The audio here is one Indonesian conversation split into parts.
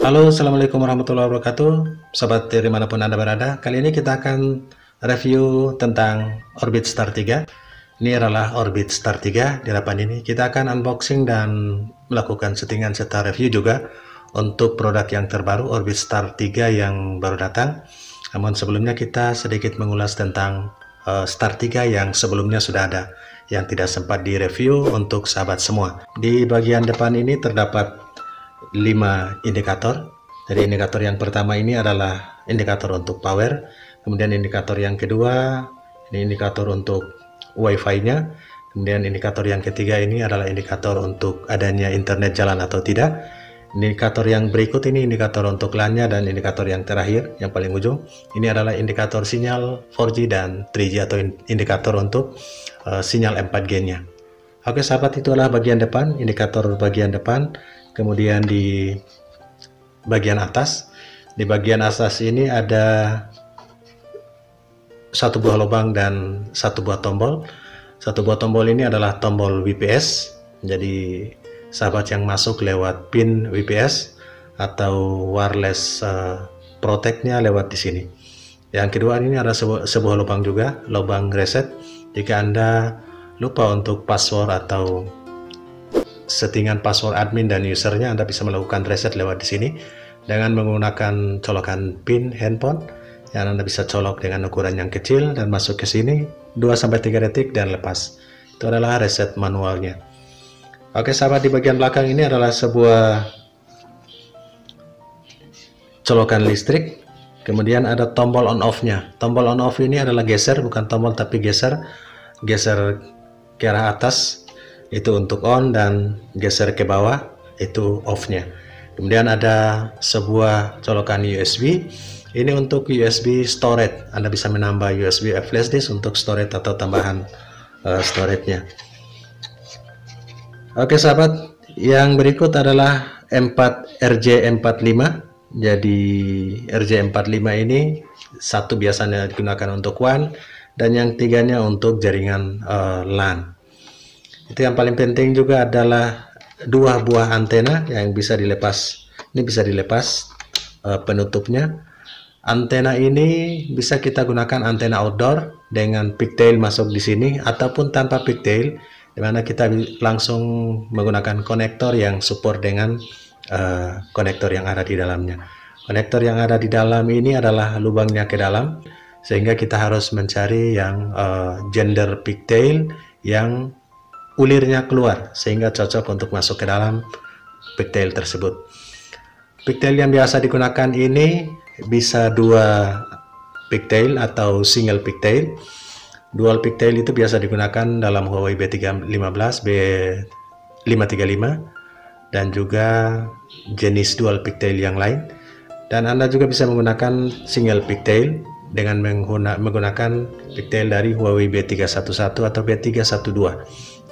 Halo, Assalamualaikum warahmatullahi wabarakatuh. Sobat dimanapun Anda berada, kali ini kita akan review tentang Orbit Star 3. Ini adalah Orbit Star 3. Di hadapan ini kita akan unboxing dan melakukan settingan serta review juga untuk produk yang terbaru Orbit Star 3 yang baru datang. Namun sebelumnya kita sedikit mengulas tentang Star 3 yang sebelumnya sudah ada, yang tidak sempat direview untuk sahabat semua. Di bagian depan ini terdapat 5 indikator. Jadi indikator yang pertama ini adalah indikator untuk power, kemudian indikator yang kedua ini indikator untuk wifi-nya, kemudian indikator yang ketiga ini adalah indikator untuk adanya internet jalan atau tidak. Indikator yang berikut ini indikator untuk LAN-nya, dan indikator yang terakhir yang paling ujung ini adalah indikator sinyal 4G dan 3G atau indikator untuk sinyal 4G-nya. Oke sahabat, itu adalah bagian depan, indikator bagian depan. Kemudian di bagian atas, ini ada satu buah lubang dan satu buah tombol. Satu buah tombol ini adalah tombol WPS. Jadi sahabat yang masuk lewat pin WPS atau wireless protect-nya lewat di sini. Yang kedua ini ada sebuah lubang juga, lubang reset. Jika Anda lupa untuk password atau settingan password admin dan usernya, Anda bisa melakukan reset lewat di sini dengan menggunakan colokan pin handphone yang Anda bisa colok dengan ukuran yang kecil dan masuk ke sini 2-3 detik dan lepas. Itu adalah reset manualnya. Oke sahabat, di bagian belakang ini adalah sebuah colokan listrik. Kemudian ada tombol on off-nya. Tombol on off ini adalah geser, bukan tombol tapi geser ke arah atas itu untuk on, dan geser ke bawah itu off-nya. Kemudian ada sebuah colokan USB. Ini untuk USB storage. Anda bisa menambah USB flash disk untuk storage atau tambahan storage-nya. Oke sahabat, yang berikut adalah RJ45. Jadi RJ45 ini satu biasanya digunakan untuk WAN dan yang tiganya untuk jaringan LAN. Itu yang paling penting juga adalah dua buah antena yang bisa dilepas. Ini bisa dilepas penutupnya. Antena ini bisa kita gunakan antena outdoor dengan pigtail masuk di sini ataupun tanpa pigtail, di mana kita langsung menggunakan konektor yang support dengan konektor yang ada di dalamnya. Konektor yang ada di dalam ini adalah lubangnya ke dalam, sehingga kita harus mencari yang gender pigtail yang ulirnya keluar sehingga cocok untuk masuk ke dalam pigtail tersebut. Pigtail yang biasa digunakan ini bisa dua pigtail atau single pigtail. Dual pigtail itu biasa digunakan dalam Huawei B315, B535 dan juga jenis dual pigtail yang lain. Dan Anda juga bisa menggunakan single pigtail dengan menggunakan pigtail dari Huawei B311 atau B312.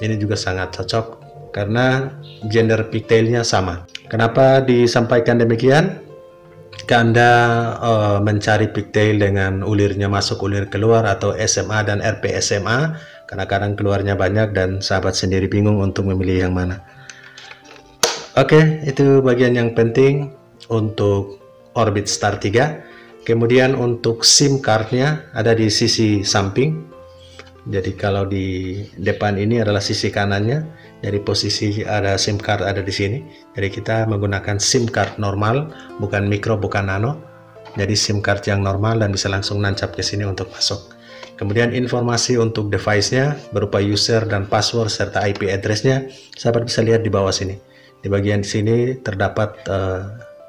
Ini juga sangat cocok karena gender pigtailnya sama. Kenapa disampaikan demikian? Jika Anda mencari pigtail dengan ulirnya masuk ulir keluar atau SMA dan RPSMA, kadang-kadang keluarnya banyak dan sahabat sendiri bingung untuk memilih yang mana. Oke, itu bagian yang penting untuk Orbit Star 3. Kemudian untuk SIM cardnya ada di sisi samping. Jadi kalau di depan ini adalah sisi kanannya, dari posisi ada SIM card ada di sini. Jadi kita menggunakan SIM card normal, bukan micro, bukan nano. Jadi SIM card yang normal dan bisa langsung nancap ke sini untuk masuk. Kemudian informasi untuk device-nya berupa user dan password serta IP address-nya, sahabat bisa lihat di bawah sini. Di bagian sini terdapat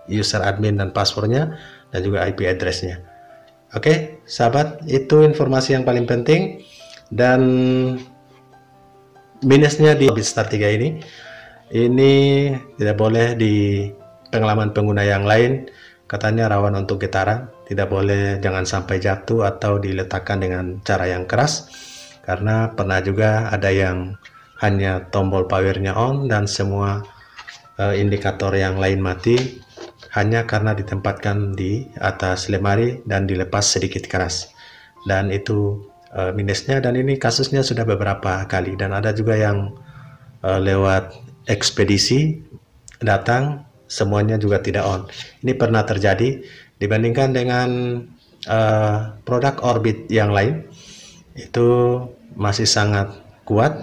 user admin dan passwordnya dan juga IP address-nya. Oke sahabat, itu informasi yang paling penting. Dan minusnya di Orbit Star 3 ini tidak boleh di pengalaman pengguna yang lain, katanya rawan untuk getaran, tidak boleh, jangan sampai jatuh atau diletakkan dengan cara yang keras, karena pernah juga ada yang hanya tombol powernya on dan semua indikator yang lain mati hanya karena ditempatkan di atas lemari dan dilepas sedikit keras. Dan itu minusnya, dan ini kasusnya sudah beberapa kali. Dan ada juga yang lewat ekspedisi datang semuanya juga tidak on. Ini pernah terjadi dibandingkan dengan produk Orbit yang lain, itu masih sangat kuat.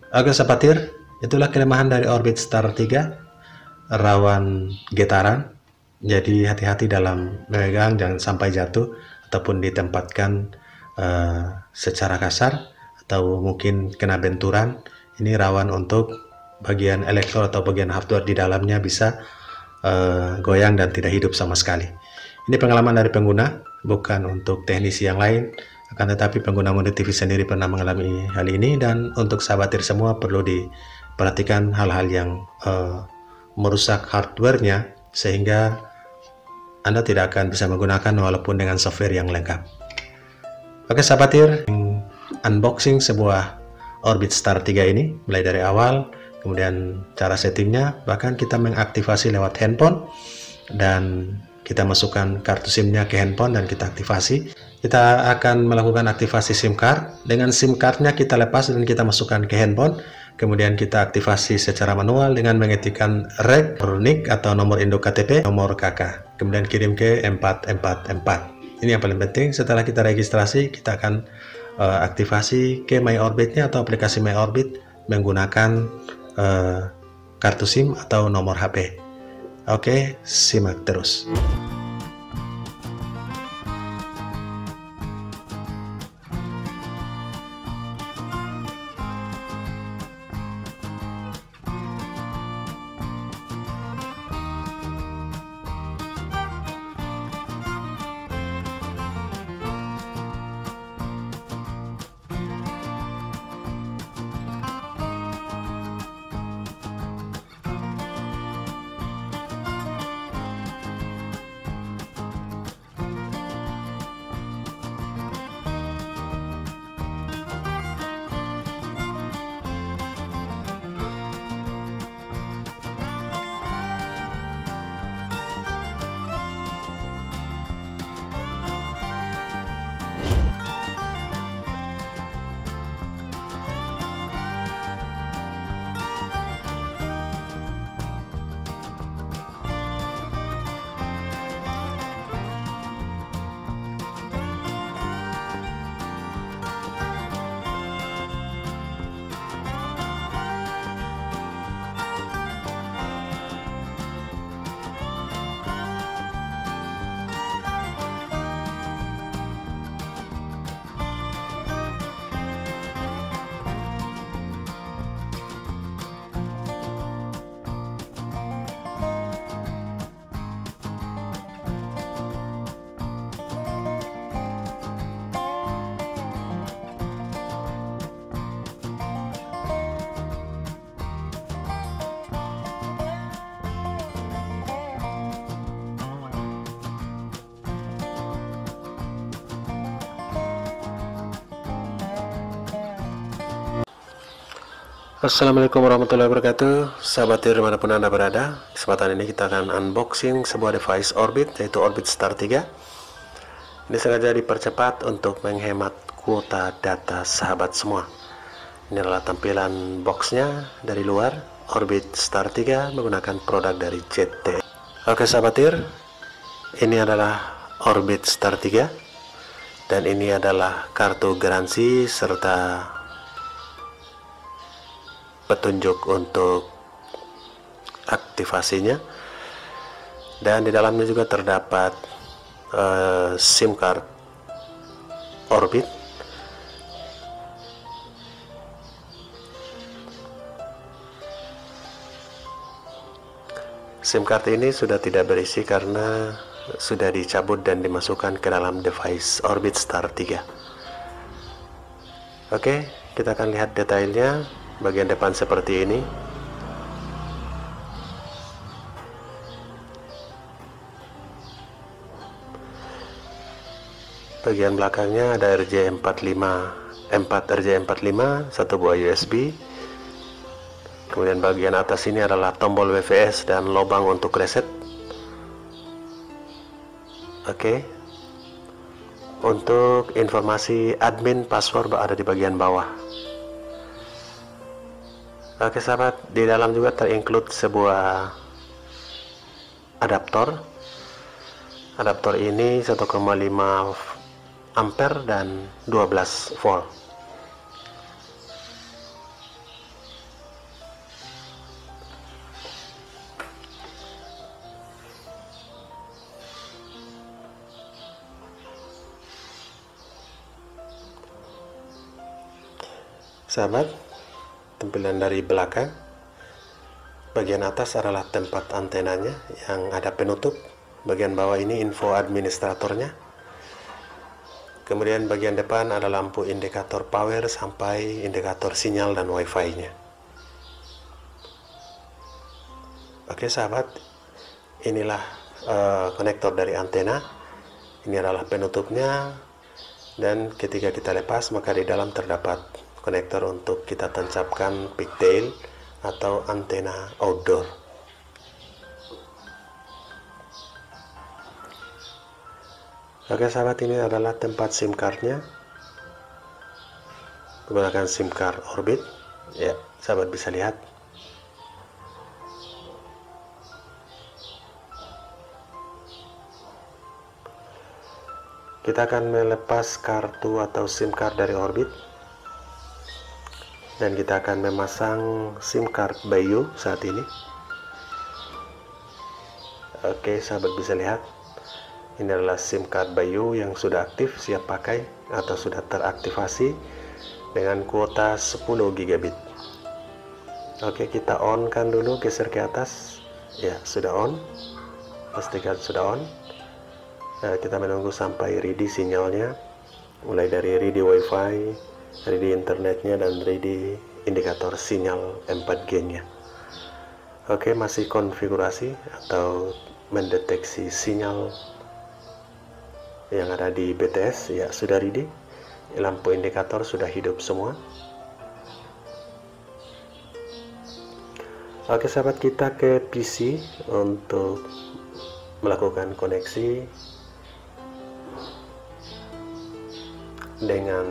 Oke sahabat, itulah kelemahan dari Orbit Star 3, rawan getaran. Jadi hati-hati dalam memegang, jangan sampai jatuh ataupun ditempatkan secara kasar atau mungkin kena benturan. Ini rawan untuk bagian elektrod atau bagian hardware di dalamnya bisa goyang dan tidak hidup sama sekali. Ini pengalaman dari pengguna, bukan untuk teknisi yang lain, akan tetapi pengguna mode TV sendiri pernah mengalami hal ini. Dan untuk sahabat semua perlu diperhatikan hal-hal yang merusak hardwarenya, sehingga Anda tidak akan bisa menggunakan walaupun dengan software yang lengkap. Oke sahabat, unboxing sebuah Orbit Star 3 ini mulai dari awal, kemudian cara settingnya, bahkan kita mengaktifasi lewat handphone, dan kita masukkan kartu SIM-nya ke handphone dan kita aktifasi. Kita akan melakukan aktivasi SIM card. Dengan SIM card-nya kita lepas dan kita masukkan ke handphone. Kemudian kita aktivasi secara manual dengan mengetikkan reg, NIK atau nomor induk KTP, nomor KK. Kemudian kirim ke 444. Ini yang paling penting. Setelah kita registrasi, kita akan aktivasi ke My Orbit-nya atau aplikasi My Orbit menggunakan kartu SIM atau nomor HP. Oke, simak terus. Assalamualaikum warahmatullahi wabarakatuh, sahabat dimanapun Anda berada. Kesempatan ini kita akan unboxing sebuah device Orbit, yaitu Orbit Star 3. Ini sengaja dipercepat untuk menghemat kuota data sahabat semua. Ini adalah tampilan boxnya dari luar. Orbit Star 3 menggunakan produk dari ZTE. Oke sahabat, ini adalah Orbit Star 3, dan ini adalah kartu garansi serta petunjuk untuk aktivasinya. Dan di dalamnya juga terdapat SIM card Orbit. SIM card ini sudah tidak berisi karena sudah dicabut dan dimasukkan ke dalam device Orbit Star 3. Oke, kita akan lihat detailnya. Bagian depan seperti ini. Bagian belakangnya ada RJ45, 4 RJ45, satu buah USB. Kemudian bagian atas ini adalah tombol WVS dan lubang untuk reset. Oke. Untuk informasi admin, password ada di bagian bawah. Oke sahabat, di dalam juga terinclude sebuah adaptor. Adaptor ini 1,5 ampere dan 12 volt. Sahabat, tampilan dari belakang, bagian atas adalah tempat antenanya yang ada penutup, bagian bawah ini info administratornya, kemudian bagian depan ada lampu indikator power sampai indikator sinyal dan wifi nya. Oke sahabat, inilah konektor dari antena, ini adalah penutupnya, dan ketika kita lepas maka di dalam terdapat konektor untuk kita tancapkan pigtail atau antena outdoor. Oke sahabat, ini adalah tempat SIM cardnya, menggunakan SIM card Orbit ya, sahabat bisa lihat. Kita akan melepas kartu atau SIM card dari Orbit, dan kita akan memasang SIM card Bayu saat ini. Oke sahabat bisa lihat, ini adalah SIM card Bayu yang sudah aktif, siap pakai atau sudah teraktivasi dengan kuota 10 gigabit. Oke, kita on kan dulu, geser ke atas ya, sudah on, pastikan sudah on. Kita menunggu sampai ready sinyalnya, mulai dari ready wifi, ready internetnya, dan ready indikator sinyal 4G nya. Oke, masih konfigurasi atau mendeteksi sinyal yang ada di BTS ya, sudah ready. Lampu indikator sudah hidup semua. Oke sahabat, kita ke PC untuk melakukan koneksi dengan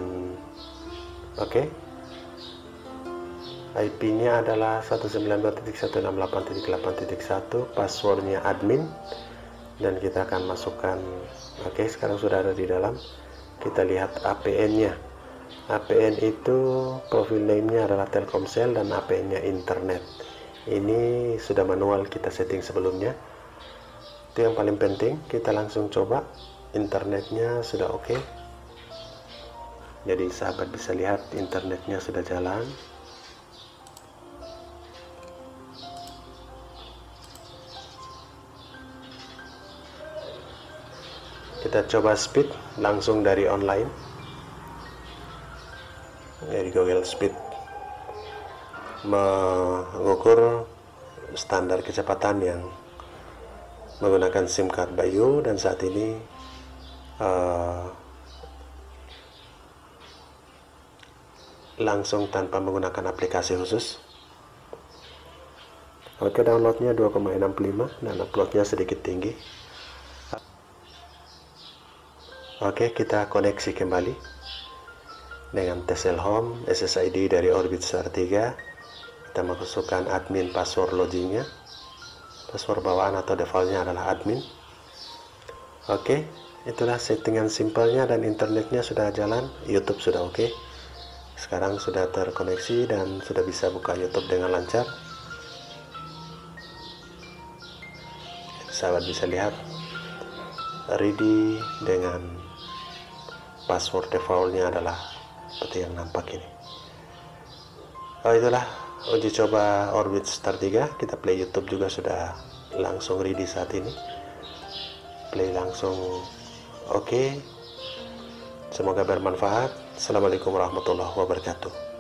IP-nya adalah 192.168.8.1, passwordnya admin, dan kita akan masukkan. Oke, sekarang sudah ada di dalam. Kita lihat APN-nya. APN itu profil name-nya adalah Telkomsel dan APN-nya internet. Ini sudah manual kita setting sebelumnya. Itu yang paling penting. Kita langsung coba. Internetnya sudah oke. Jadi sahabat bisa lihat internetnya sudah jalan. Kita coba speed langsung dari online, dari Google Speed, mengukur standar kecepatan yang menggunakan SIM card Bayu, dan saat ini langsung tanpa menggunakan aplikasi khusus. Oke, downloadnya 2,65 dan uploadnya sedikit tinggi. Oke, kita koneksi kembali dengan Tesel Home, SSID dari Orbit Star 3. Kita masukkan admin password login-nya. Password bawaan atau defaultnya adalah admin. Oke, itulah settingan simpelnya, dan internetnya sudah jalan, YouTube sudah oke. Sekarang sudah terkoneksi dan sudah bisa buka YouTube dengan lancar. Sahabat bisa lihat ready dengan password defaultnya adalah seperti yang nampak ini. Itulah uji coba Orbit Star 3. Kita play YouTube juga sudah langsung ready saat ini. Play langsung oke. Semoga bermanfaat. Assalamualaikum warahmatullahi wabarakatuh.